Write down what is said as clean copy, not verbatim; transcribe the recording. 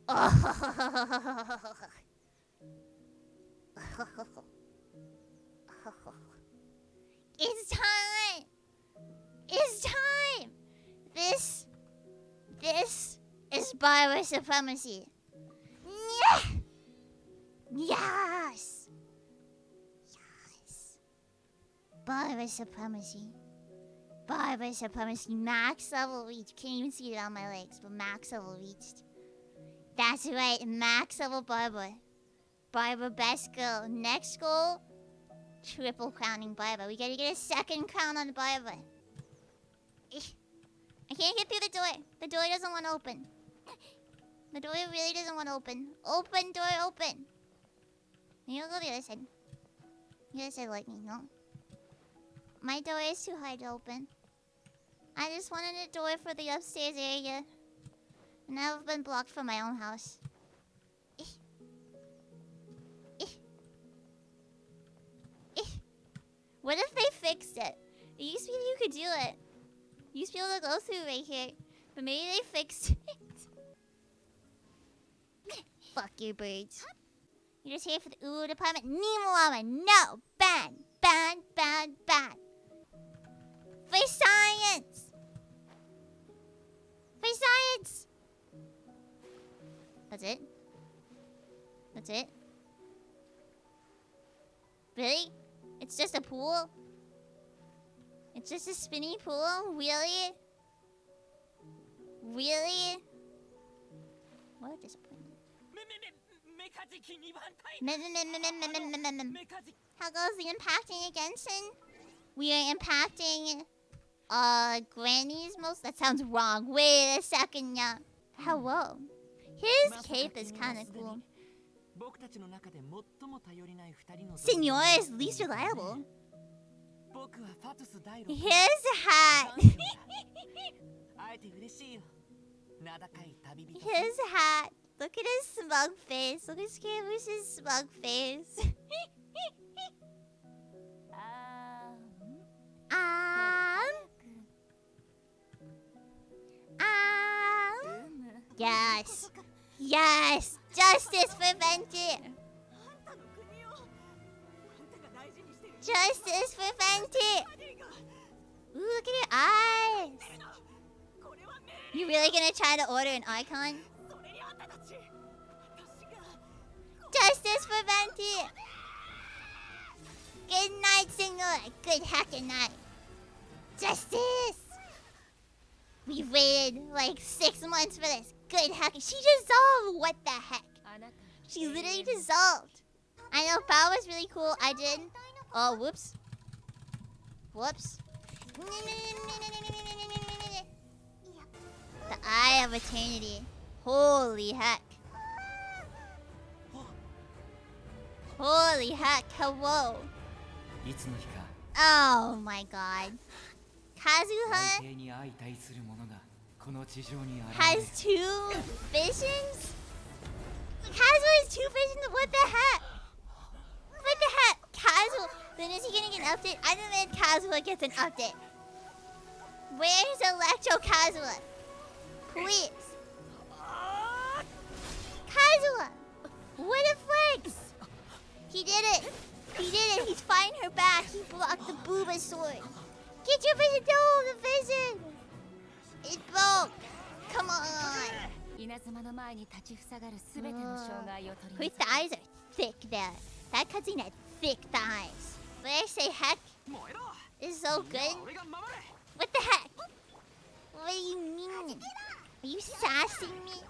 It's time! It's time! This is Bible supremacy. Yeah! Yes! Yes! Bible supremacy. Bible supremacy. Max level reached. Can't even see it on my legs, but max level reached. That's right, max level Barbara. Barbara, best girl. Next goal, triple crowning Barbara. We gotta get a second crown on Barbara. I can't get through the door. The door doesn't want to open. The door really doesn't want to open. Open, door, open. You go to the other side. The other side like me, no? My door is too hard to open. I just wanted a door for the upstairs area. And I've been blocked from my own house. What if they fixed it? It used to be you could do it. You used to be able to go through right here. But maybe they fixed it. Fuck you, birds. You're just here for the ooh department. Nimuama, no! Ban! Ban! Ban! Ban! For science! For science! That's it? That's it? Really? It's just a pool? It's just a spinny pool? Really? Really? What a disappointment. How goes the impacting again, Sin? We are impacting grannies most? That sounds wrong. Wait a second, yeah. Hello. His cape is kinda cool. Senor is least reliable. His hat. His hat. Look at his smug face. Look at Scabrous' smug face. Yes. Yes. Justice for Venti. Justice for Venti. Ooh, look at your eyes. You really gonna try to order an icon? Justice for Venti. Good night, senor. Good hacking night. Justice. We waited like 6 months for this. Good hacking. She dissolved. What the heck? She literally dissolved. I know Power was really cool. I did. Oh, whoops. Whoops. The Eye of Eternity. Holy heck. Holy heck. Hello. Oh my god. Kazuha has 2 visions? Kazuha has 2 visions? What the heck? What the heck? Kazuha. Then is he gonna get an update? I demand Kazuha gets an update. Where's Electro Kazuha? Please. Kazuha! What a flex! He did it! He did it! He's fighting her back! He blocked the Booba sword! Get your vision! No! The vision! It broke! Come on! Her thighs are thick there. That cutscene had thick thighs. But I say heck is so good. What the heck? What do you mean? Are you sassing me?